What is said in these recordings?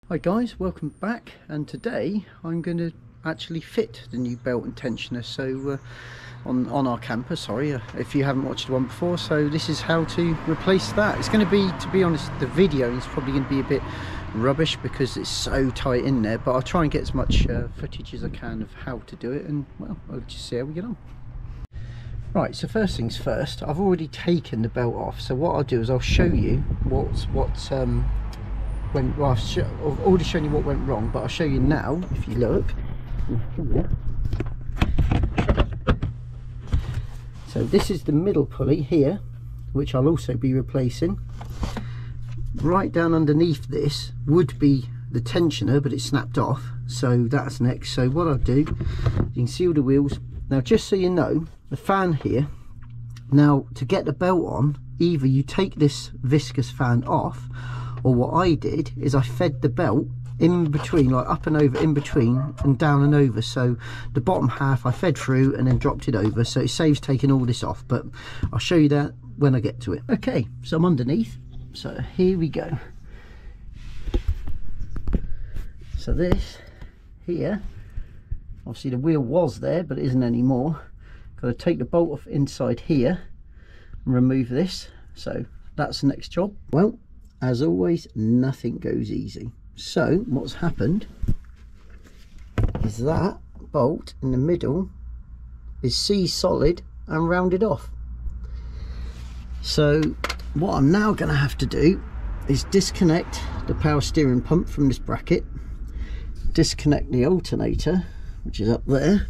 Hi guys, welcome back, and today I'm going to actually fit the new belt and tensioner on our camper. Sorry if you haven't watched one before. So this is how to replace that. It's going to be honest, the video is probably going to be a bit rubbish because it's so tight in there, but I'll try and get as much footage as I can of how to do it, and well, I'll just see how we get on. Right, so first things first, I've already taken the belt off, so what I'll do is I'll show you I've already shown you what went wrong, but I'll show you now. If you look so this is the middle pulley here, which I'll also be replacing. Right down underneath this would be the tensioner, but it's snapped off, so that's next. So what I'll do, you can see all the wheels. Now just so you know, the fan here, now to get the belt on, either you take this viscous fan off, or what I did is I fed the belt in between, like up and over, in between and down and over. So the bottom half I fed through and then dropped it over, so it saves taking all this off, but I'll show you that when I get to it. Okay, so I'm underneath, so here we go. So this here, obviously the wheel was there but it isn't anymore. Got to take the bolt off inside here and remove this, so that's the next job. Well, as always, nothing goes easy. So what's happened is that bolt in the middle is C-solid and rounded off. So what I'm now going to have to do is disconnect the power steering pump from this bracket, disconnect the alternator, which is up there,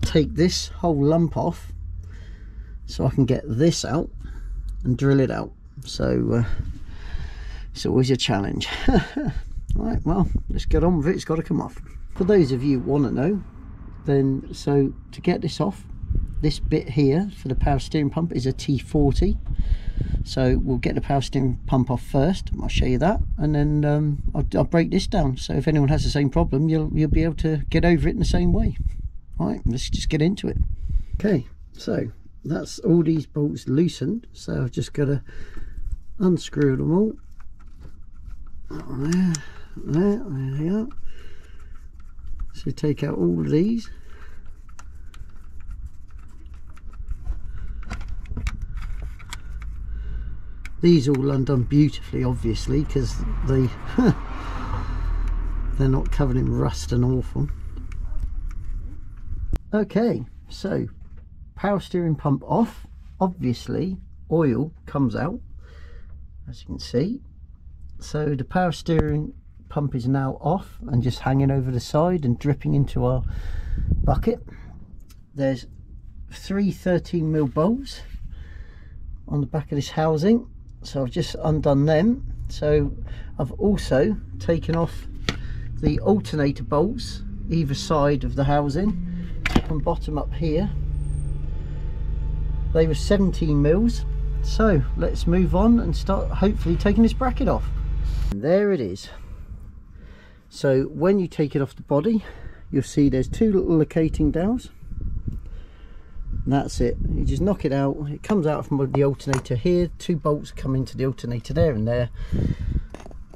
take this whole lump off so I can get this out and drill it out. So it's always a challenge. Right, well, let's get on with it. It's got to come off. For those of you who want to know, then so to get this off, this bit here for the power steering pump is a T40. So we'll get the power steering pump off first. I'll show you that, and then I'll break this down. So if anyone has the same problem, you'll be able to get over it in the same way. Right, let's just get into it. Okay, so that's all these bolts loosened, so I've just got to unscrew them all. There we are. So take out all of these. These all undone beautifully, obviously, because they're not covered in rust and awful. Okay, so power steering pump off. Obviously oil comes out, as you can see. So the power steering pump is now off and just hanging over the side and dripping into our bucket. There's 3 13mm bolts on the back of this housing, so I've just undone them. So I've also taken off the alternator bolts either side of the housing, top and bottom up here. They were 17mm. So let's move on and start hopefully taking this bracket off. And there it is. So when you take it off the body, you'll see there's 2 little locating dowels. And that's it. You just knock it out. It comes out from the alternator here. 2 bolts come into the alternator there and there,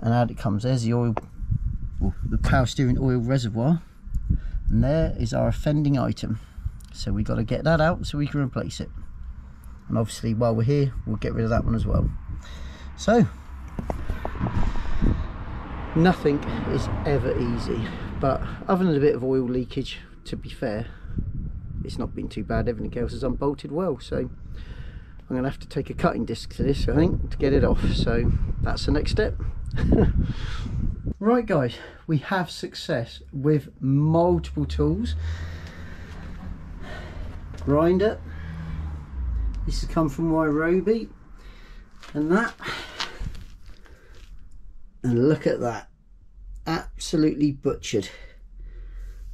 and out it comes. There's the oil, the power steering oil reservoir, and there is our offending item. So we've got to get that out so we can replace it. And obviously while we're here, we'll get rid of that one as well. So nothing is ever easy, but other than a bit of oil leakage, to be fair, it's not been too bad. Everything else is unbolted well, so I'm going to have to take a cutting disc to this, I think, to get it off. So that's the next step. Right guys, we have success with multiple tools. Grinder, this has come from Iveco, and that, and look at that, absolutely butchered.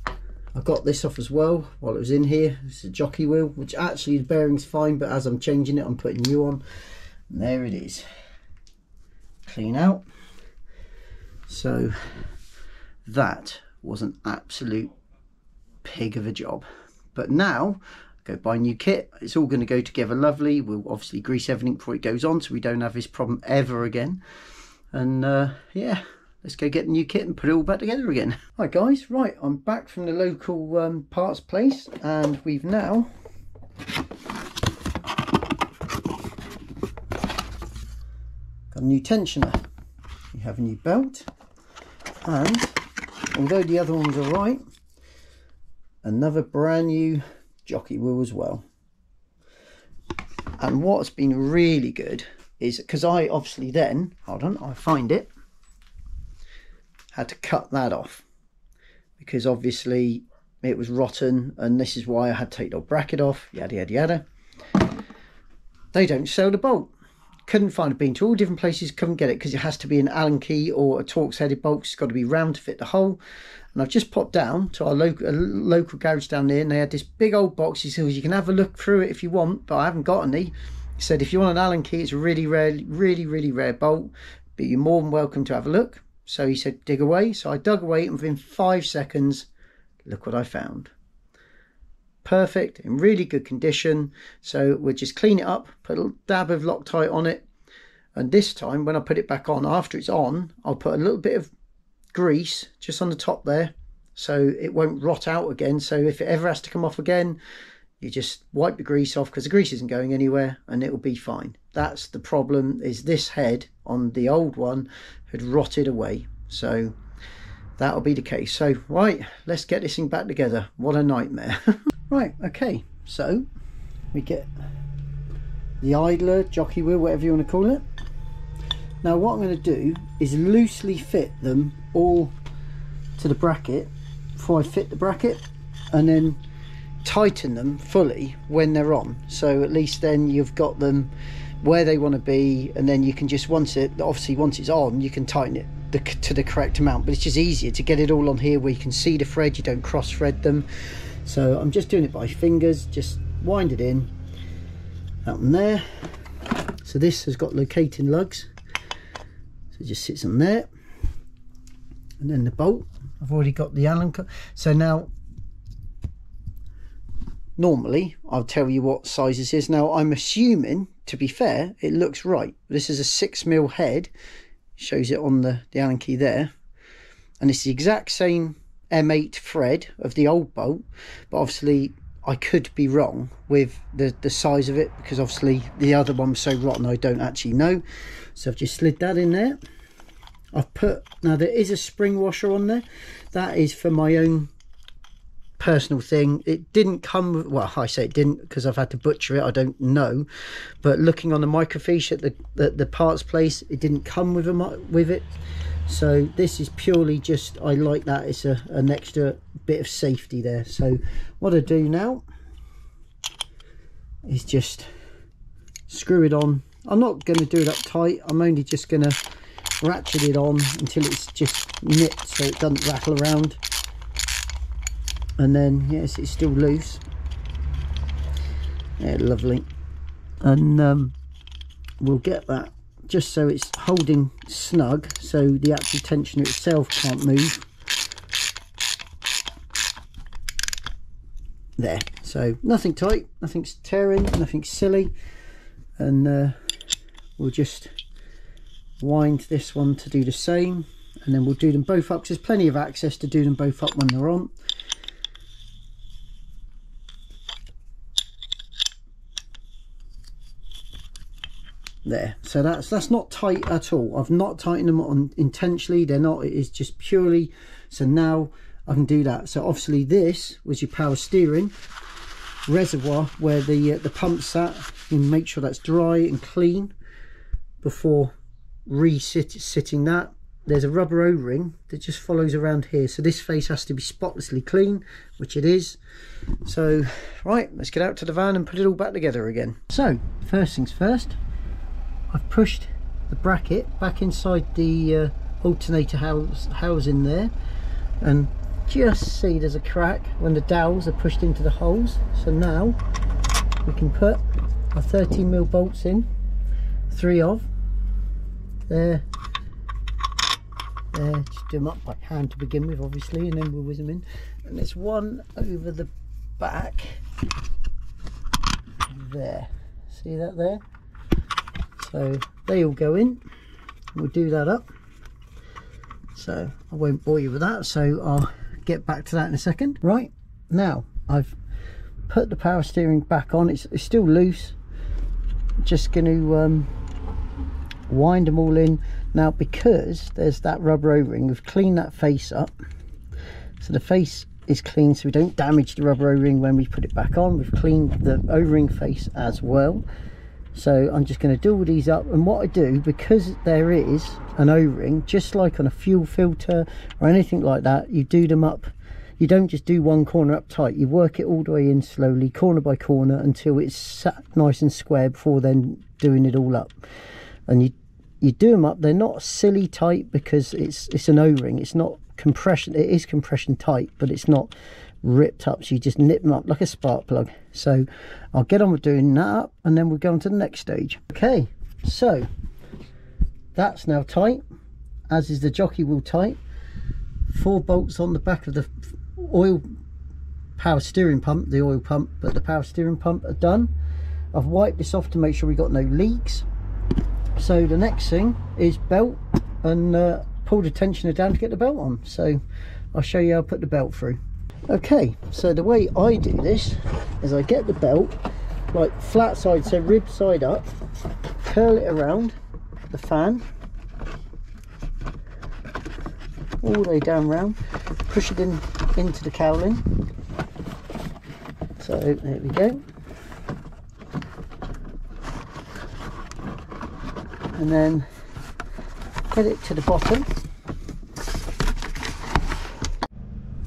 I got this off as well while it was in here. It's a jockey wheel, which actually the bearing's fine, but as I'm changing it, I'm putting new on. And there it is, clean out. So that was an absolute pig of a job, but now go buy new kit. It's all going to go together lovely. We'll obviously grease everything before it goes on, so we don't have this problem ever again. And yeah, let's go get the new kit and put it all back together again. Hi guys, right, I'm back from the local parts place, and we've now got a new tensioner. We have a new belt, and although the other ones are right, another brand new jockey wheel as well. And what's been really good is, because I obviously then, hold on, I find it, had to cut that off because obviously it was rotten, and this is why I had to take the bracket off, yada yada yada. They don't sell the bolt. Couldn't find a bean to all different places, couldn't get it because it has to be an Allen key or a Torx headed bolt. It's got to be round to fit the hole. And I've just popped down to our local garage down there, and they had this big old box. He says you can have a look through it if you want, but I haven't got any. He said if you want an Allen key, it's a really rare bolt, but you're more than welcome to have a look. So he said dig away. So I dug away, and within 5 seconds, look what I found. Perfect, in really good condition. So we'll just clean it up, put a little dab of Loctite on it, and this time when I put it back on, after it's on, I'll put a little bit of grease just on the top there so it won't rot out again. So if it ever has to come off again, you just wipe the grease off, because the grease isn't going anywhere, and it will be fine. That's the problem, is this head on the old one had rotted away, so that'll be the case. So right, let's get this thing back together. What a nightmare. Right, okay, so we get the idler, jockey wheel, whatever you want to call it. Now what I'm going to do is loosely fit them all to the bracket before I fit the bracket, and then tighten them fully when they're on, so at least then you've got them where they want to be, and then you can just, once it's on, you can tighten it to the correct amount. But it's just easier to get it all on here where you can see the thread, you don't cross thread them. So I'm just doing it by fingers, just wind it in, that one there. So this has got locating lugs, so it just sits on there, and then the bolt, I've already got the Allen. So now normally I'll tell you what size this is. Now I'm assuming, to be fair, it looks right. This is a 6mm head, shows it on the Allen key there, and it's the exact same M8 thread of the old bolt, but obviously I could be wrong with the size of it, because obviously the other one was so rotten I don't actually know. So I've just slid that in there. I've put, now there is a spring washer on there, that is for my own personal thing. It didn't come with, well, I say it didn't because I've had to butcher it, I don't know, but looking on the microfiche at the parts place, it didn't come with it. So this is purely just, I like that, it's an extra bit of safety there. So what I do now is just screw it on. I'm not going to do it up tight, I'm only just going to ratchet it on until it's just nipped so it doesn't rattle around. And then yes, it's still loose. Yeah, lovely. And we'll get that just so it's holding snug, so the actual tensioner itself can't move. There, so nothing tight, nothing's tearing, nothing's silly. And we'll just wind this one to do the same, and then we'll do them both up, because there's plenty of access to do them both up when they're on. There, so that's not tight at all. I've not tightened them on intentionally, they're not, it is just purely, so now I can do that. So obviously this was your power steering reservoir where the pump sat. You can make sure that's dry and clean before sitting that. There's a rubber o-ring that just follows around here, so this face has to be spotlessly clean, which it is. So right, let's get out to the van and put it all back together again. So first things first, I've pushed the bracket back inside the alternator housing there, and just see there's a crack when the dowels are pushed into the holes. So now we can put our 13mm bolts in, 3 of there, just do them up by hand to begin with obviously, and then we'll whiz them in. And there's one over the back there, see that there? So they all go in, we'll do that up. So I won't bore you with that, so I'll get back to that in a second. Right, now I've put the power steering back on. It's still loose. Just going to wind them all in now, because there's that rubber o-ring. We've cleaned that face up, so the face is clean, so we don't damage the rubber o-ring when we put it back on. We've cleaned the o-ring face as well. So I'm just going to do all these up, and what I do, because there is an o-ring, just like on a fuel filter or anything like that, you do them up. You don't just do one corner up tight, you work it all the way in slowly, corner by corner, until it's sat nice and square before then doing it all up. And you do them up. They're not silly tight, because it's an o-ring. It's not compression, it is compression tight, but it's not ripped up, so you just nip them up like a spark plug. So I'll get on with doing that up, and then we'll go on to the next stage. Okay, so that's now tight, as is the jockey wheel tight. 4 bolts on the back of the oil power steering pump, the oil pump, but the power steering pump are done. I've wiped this off to make sure we got no leaks. So the next thing is belt, and pull the tensioner down to get the belt on. So I'll show you how I put the belt through. Okay, so the way I do this is I get the belt like flat side, so rib side up, curl it around the fan all the way down round, push it into the cowling. So there we go, and then get it to the bottom.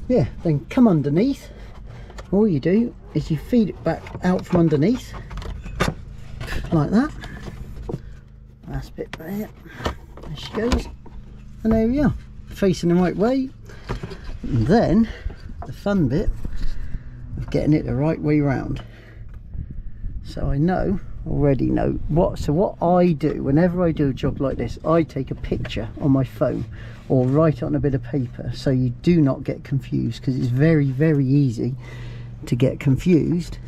Yeah, then come underneath. All you do is you feed it back out from underneath like that. Last bit there, there she goes, and there we are, facing the right way. And then the fun bit of getting it the right way round. So I already know what I do whenever I do a job like this. I take a picture on my phone or write it on a bit of paper, so you do not get confused, because it's very, very easy to get confused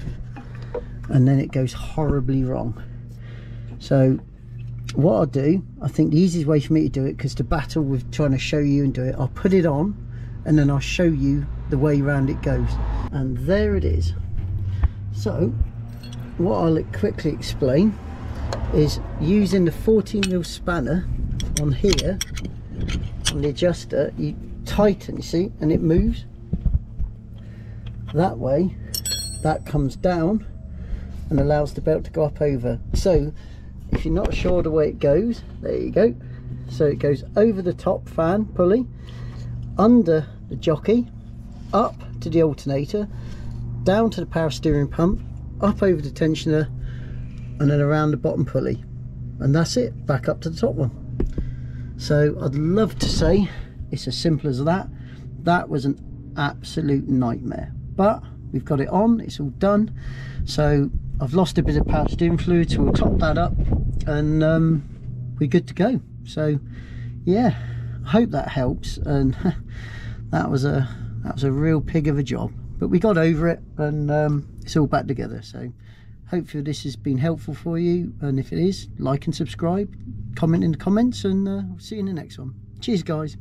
and then it goes horribly wrong. So what I'll do, I think the easiest way for me to do it, because to battle with trying to show you and do it, I'll put it on and then I'll show you the way round it goes. And there it is. So what I'll quickly explain is using the 14mm spanner on here, on the adjuster, you tighten, you see, and it moves. That way, that comes down and allows the belt to go up over. So if you're not sure the way it goes, there you go. So it goes over the top fan pulley, under the jockey, up to the alternator, down to the power steering pump, up over the tensioner, and then around the bottom pulley, and that's it, back up to the top one. So I'd love to say it's as simple as that. That was an absolute nightmare, but we've got it on, it's all done. So I've lost a bit of power steering fluid, so we'll top that up, and we're good to go. So yeah, I hope that helps. And that was a real pig of a job, but we got over it, and it's all back together. So hopefully this has been helpful for you, and if it is, like and subscribe, comment in the comments, and I'll see you in the next one. Cheers guys.